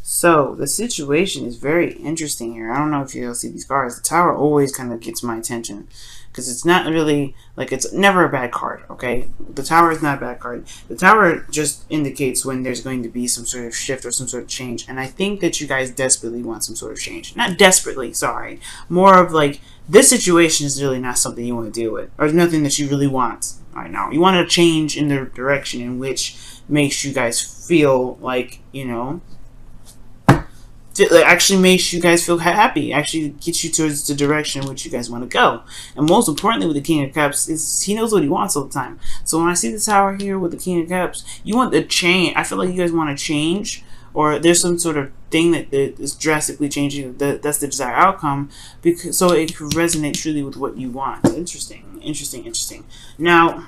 So the situation is very interesting here. I don't know if you'll see these cards. The Tower always kind of gets my attention because it's not really like, it's never a bad card. Okay, the Tower is not a bad card. The Tower just indicates when there's going to be some sort of shift or some sort of change, and I think that you guys desperately want some sort of change. Not desperately, sorry. More of like, this situation is really not something you want to deal with, or nothing that you really want right now. You want to change in the direction in which makes you guys feel like, you know, actually makes you guys feel happy, actually gets you towards the direction in which you guys want to go. And most importantly with the King of Cups is he knows what he wants all the time. So when I see the Tower here with the King of Cups, you want the change. I feel like you guys want to change, or there's some sort of thing that is drastically changing. That's the desired outcome, because so it could resonate truly with what you want. Interesting. Now,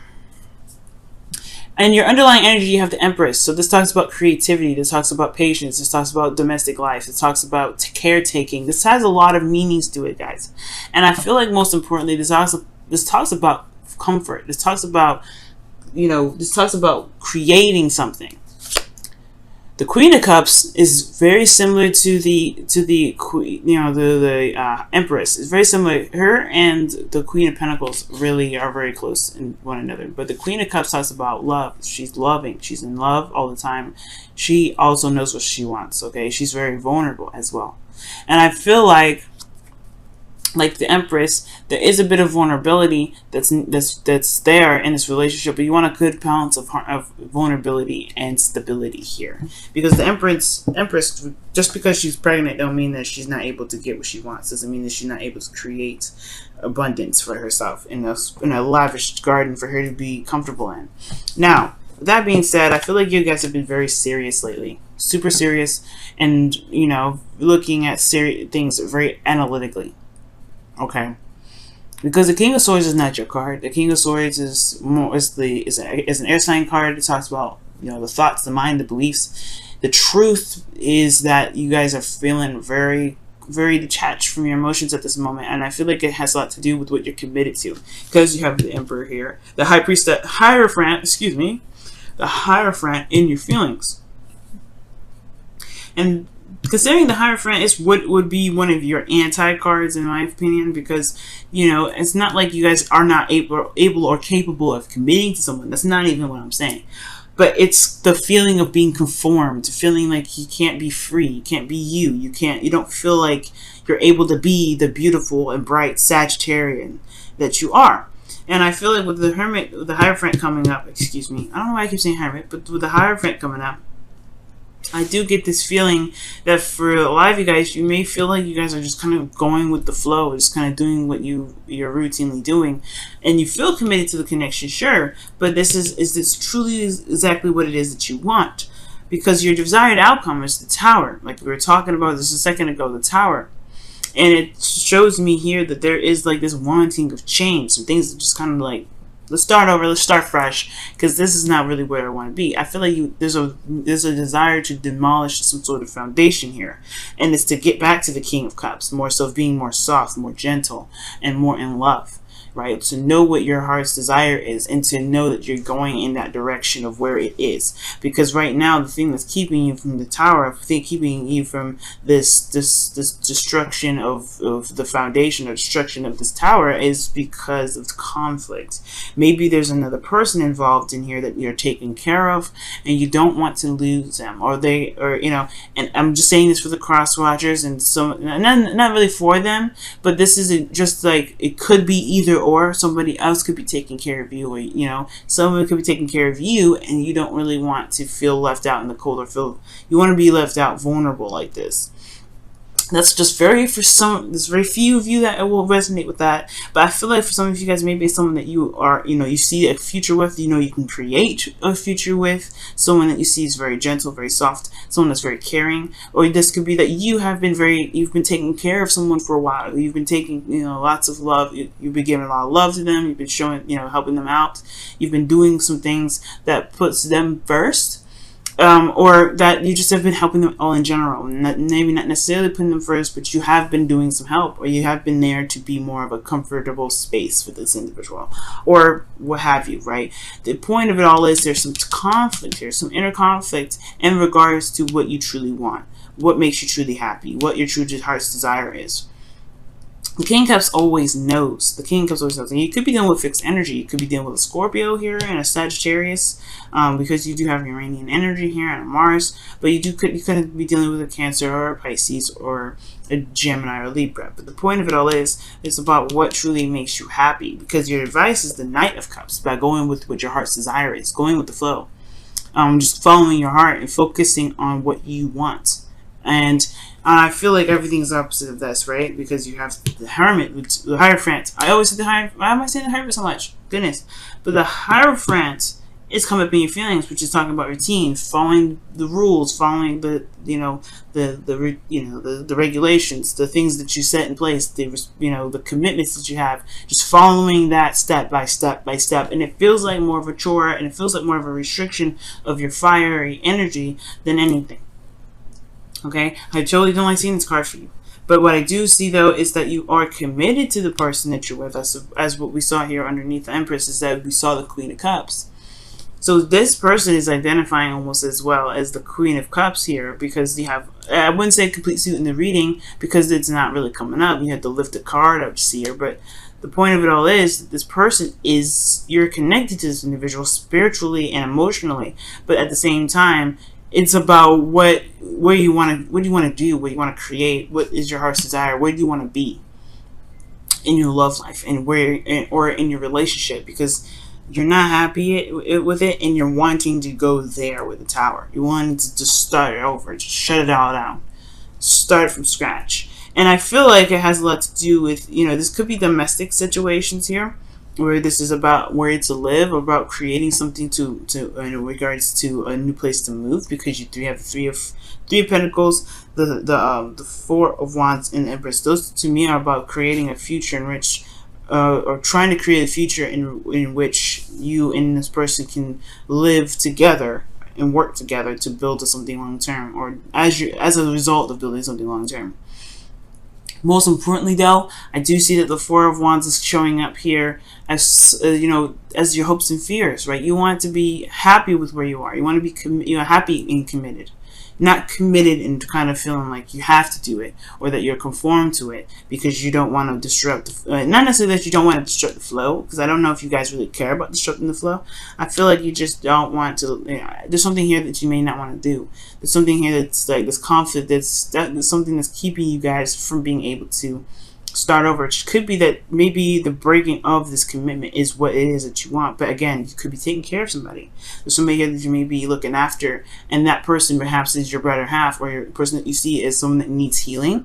and your underlying energy, you have the Empress. So this talks about creativity. This talks about patience. This talks about domestic life. This talks about caretaking. This has a lot of meanings to it, guys. And I feel like most importantly, this talks about comfort. This talks about, you know, this talks about creating something. The Queen of Cups is very similar to the Queen, you know, the Empress. It's very similar. Her and the Queen of Pentacles really are very close in one another. But the Queen of Cups talks about love. She's loving. She's in love all the time. She also knows what she wants. Okay, she's very vulnerable as well. And I feel like the Empress, there is a bit of vulnerability that's there in this relationship, but you want a good balance of vulnerability and stability here, because the Empress, just because she's pregnant, don't mean that she's not able to get what she wants. Doesn't mean that she's not able to create abundance for herself in a lavish garden for her to be comfortable in. Now, with that being said, I feel like you guys have been very serious lately, super serious, and you know, looking at things very analytically. Okay, because the King of Swords is not your card. The King of Swords is an air sign card. It talks about, you know, the thoughts, the mind, the beliefs. The truth is that you guys are feeling very, very detached from your emotions at this moment, and I feel like it has a lot to do with what you're committed to, because you have the Emperor here, the High Priestess, Hierophant, the Hierophant in your feelings, and considering the Hierophant is what would be one of your anti-cards, in my opinion, because, you know, it's not like you guys are not able or capable of committing to someone. That's not even what I'm saying. But it's the feeling of being conformed, feeling like you can't be free, you can't be you, you don't feel like you're able to be the beautiful and bright Sagittarian that you are. And I feel like with the Hermit, with the Hierophant coming up, excuse me, I don't know why I keep saying Hermit, but with the Hierophant coming up, I do get this feeling that for a lot of you guys, you may feel like you guys are just kind of going with the flow, just kind of doing what you're routinely doing, and you feel committed to the connection, sure, but is this truly exactly what it is that you want? Because your desired outcome is the Tower, like we were talking about this a second ago, the Tower. And it shows me here that there is like this wanting of change, some things that just kind of like, let's start over, let's start fresh, because this is not really where I want to be. I feel like there's a desire to demolish some sort of foundation here, and it's to get back to the King of Cups, more so, of being more soft, more gentle, and more in love, right? To know what your heart's desire is, and to know that you're going in that direction of where it is. Because right now, the thing that's keeping you from the Tower, keeping you from this destruction of the foundation, or destruction of this Tower, is because of conflict. Maybe there's another person involved in here that you're taking care of, and you don't want to lose them, or you know. And I'm just saying this for the cross watchers, and so not really for them, but this isn't just like, it could be either or. Somebody else could be taking care of you, or, you know, someone could be taking care of you, and you don't really want to feel left out in the cold, or you want to be left out vulnerable like this. That's just there's very few of you that will resonate with that, but I feel like for some of you guys, maybe it's someone that you are, you know, you see a future with, you know, you can create a future with, someone that you see is very gentle, very soft, someone that's very caring. Or this could be that you've been taking care of someone for a while, you've been taking, you know, lots of love, you've been giving a lot of love to them, you've been showing, you know, helping them out, you've been doing some things that puts them first. or that you just have been helping them all in general, maybe not necessarily putting them first, but you have been doing some help, or you have been there to be more of a comfortable space for this individual, or what have you, right? The point of it all is there's some conflict here, some inner conflict in regards to what you truly want, what makes you truly happy, what your true heart's desire is. The King of Cups always knows. The King of Cups always knows. And you could be dealing with fixed energy. You could be dealing with a Scorpio here and a Sagittarius, because you do have Uranian energy here and a Mars. But you could be dealing with a Cancer or a Pisces or a Gemini or Libra. But the point of it all is about what truly makes you happy. Because your advice is the Knight of Cups, by going with what your heart's desire is, going with the flow. Just following your heart and focusing on what you want. And I feel like everything's opposite of this, right? Because you have the Hermit, the Hierophant. I always say the Hierophant. Why am I saying the Hierophant so much? Goodness. But the Hierophant is coming up in your feelings, which is talking about routine, following the rules, following the regulations, the things that you set in place, the commitments that you have, just following that step by step by step. And it feels like more of a chore, and it feels like more of a restriction of your fiery energy than anything. Okay, I totally don't like seeing this card for you. But what I do see, though, is that you are committed to the person that you're with. As what we saw here underneath the Empress, is that we saw the Queen of Cups. So this person is identifying almost as well as the Queen of Cups here, because you have, I wouldn't say complete suit in the reading, because it's not really coming up. You have to lift a card up to see her. But the point of it all is that this person is, you're connected to this individual spiritually and emotionally. But at the same time, it's about what you want to do, what you want to create, what is your heart's desire, where do you want to be in your love life, and or in your relationship, because you're not happy with it, and you're wanting to go there with the Tower. You want to just start it over, just shut it all down, start from scratch. And I feel like it has a lot to do with, this could be domestic situations here, where this is about where to live, about creating something to in regards to a new place to move, because you have three of Pentacles, the Four of Wands, and the Empress. Those to me are about creating a future in which, or trying to create a future in which you and this person can live together and work together to build something long term, or as a result of building something long term. Most importantly, though, I do see that the Four of Wands is showing up here as as your hopes and fears, right? You want to be happy with where you are. You want to be happy and committed, not committed and kind of feeling like you have to do it, or that you're conformed to it because you don't want to disrupt. Not necessarily that you don't want to disrupt the flow, because I don't know if you guys really care about disrupting the flow. I feel like you just don't want to. There's something here that you may not want to do. There's something here that's like this conflict. That's something that's keeping you guys from being able to start over. It could be that maybe the breaking of this commitment is what it is that you want. But again, you could be taking care of somebody. There's somebody here that you may be looking after, and that person perhaps is your better half, or your person that you see as someone that needs healing.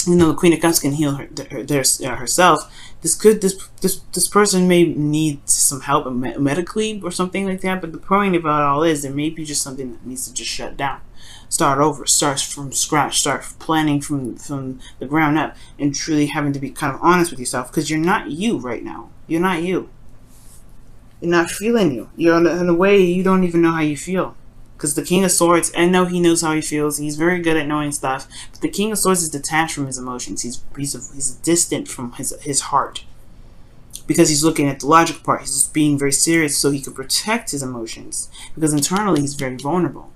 The Queen of Cups can heal herself. This person may need some help medically or something like that. But the point about it all is there may be just something that needs to just shut down. Start over, start from scratch, start planning from the ground up, and truly having to be kind of honest with yourself, because you're not you right now. You're not you. You're not feeling you. You're in a way you don't even know how you feel. Because the King of Swords, I know he knows how he feels. He's very good at knowing stuff. But the King of Swords is detached from his emotions. He's distant from his heart. Because he's looking at the logical part. He's just being very serious so he can protect his emotions. Because internally he's very vulnerable.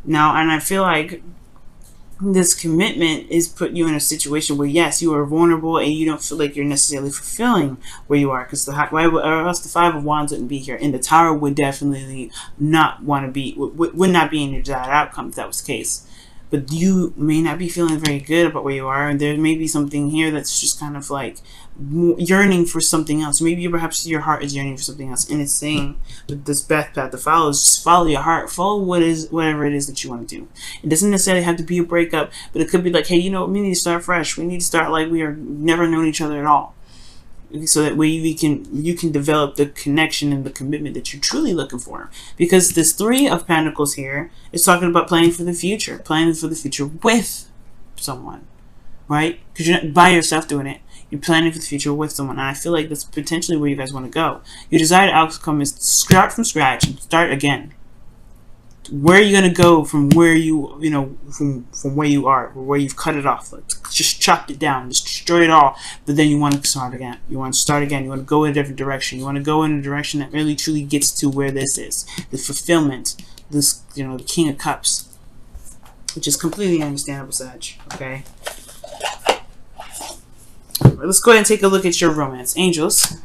Now, and I feel like this commitment is put you in a situation where, yes, you are vulnerable and you don't feel like you're necessarily fulfilling where you are, because or else the Five of Wands wouldn't be here, and the Tower would definitely not want to be, would not be in your desired outcome if that was the case. But you may not be feeling very good about where you are, and there may be something here that's just kind of like yearning for something else. Maybe perhaps your heart is yearning for something else, and it's saying that this best path to follow is just follow your heart, follow whatever it is that you want to do. It doesn't necessarily have to be a breakup, but it could be like, hey, we need to start fresh. We need to start like we are never known each other at all, so that way you can develop the connection and the commitment that you're truly looking for. Because this Three of Pentacles here is talking about planning for the future with someone, right? Because you're not by yourself doing it. You're planning for the future with someone, and I feel like that's potentially where you guys want to go. Your desired outcome is to start from scratch and start again. Where are you gonna go from where from where you are, or where you've cut it off? Like, just chopped it down, just destroy it all. But then you want to start again. You want to start again. You want to go in a different direction. You want to go in a direction that really truly gets to where this is, the fulfillment. This, the King of Cups, which is completely understandable, Sag. Okay. All right, let's go ahead and take a look at your romance, angels.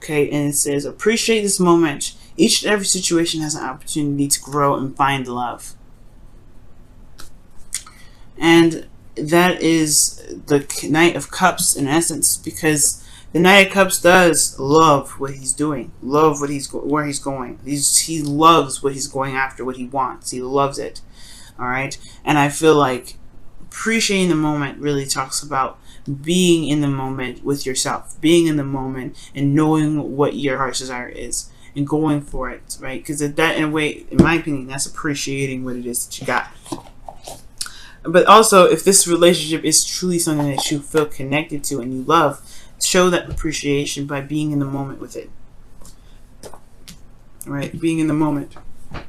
Okay, and it says, appreciate this moment. Each and every situation has an opportunity to grow and find love. And that is the Knight of Cups in essence, because the Knight of Cups does love what he's doing, love where he's going. He loves what he's going after, what he wants. He loves it. All right, and I feel like appreciating the moment really talks about being in the moment with yourself, being in the moment and knowing what your heart's desire is and going for it, right? Because that, in a way, in my opinion, that's appreciating what it is that you got. But also, if this relationship is truly something that you feel connected to and you love, show that appreciation by being in the moment with it. All right, being in the moment. Go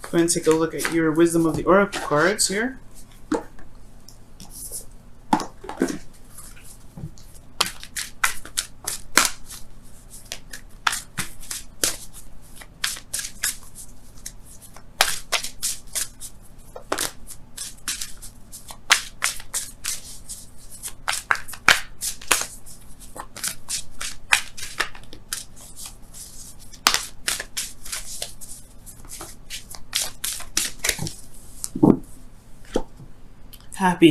ahead and take a look at your Wisdom of the Oracle cards here.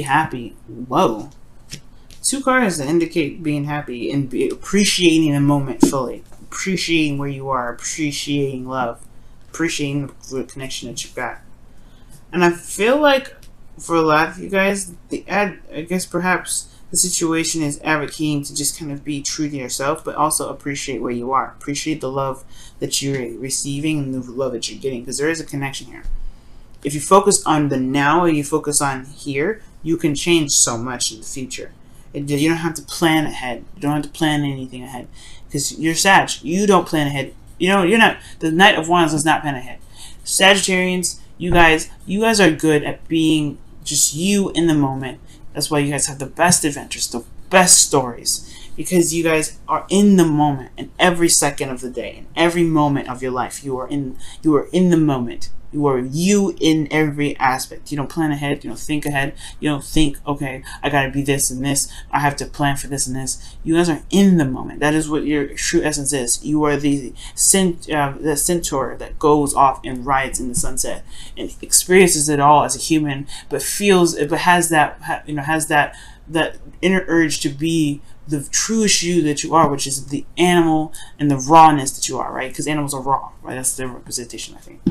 Happy. Whoa. 2 cards that indicate being happy and appreciating the moment fully. Appreciating where you are. Appreciating love. Appreciating the connection that you've got. And I feel like for a lot of you guys, I guess perhaps the situation is advocating to just kind of be true to yourself, but also appreciate where you are. Appreciate the love that you're receiving and the love that you're getting, because there is a connection here. If you focus on the now or you focus on here, you can change so much in the future. You don't have to plan ahead. You don't have to plan anything ahead. Because you're Sag. You don't plan ahead. You're not. The Knight of Wands does not plan ahead. Sagittarians, you guys are good at being just you in the moment. That's why you guys have the best adventures, the best stories. Because you guys are in the moment in every second of the day, in every moment of your life. You are in the moment. You are you in every aspect. You don't plan ahead. You don't think ahead. You don't think, okay, I gotta be this and this. I have to plan for this and this. You guys are in the moment. That is what your true essence is. You are the centaur that goes off and rides in the sunset and experiences it all as a human, but has that inner urge to be the truest you that you are, which is the animal and the rawness that you are, right? Because animals are raw, right? That's their representation, I think.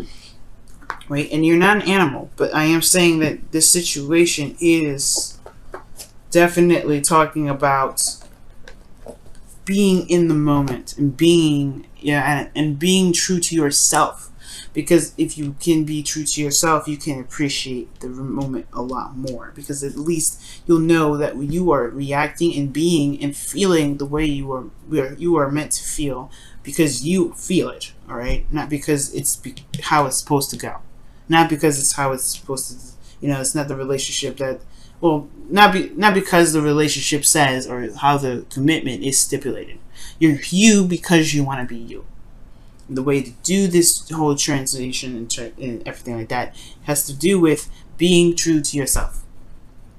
Right, and you're not an animal, but I am saying that this situation is definitely talking about being in the moment and being true to yourself. Because if you can be true to yourself, you can appreciate the moment a lot more. Because at least you'll know that you are reacting and being and feeling the way you are meant to feel, because you feel it. All right, not because it's how it's supposed to go. Not because it's how it's supposed to, it's not the relationship that, not because the relationship says or how the commitment is stipulated. You're you because you want to be you. The way to do this whole translation and everything like that has to do with being true to yourself.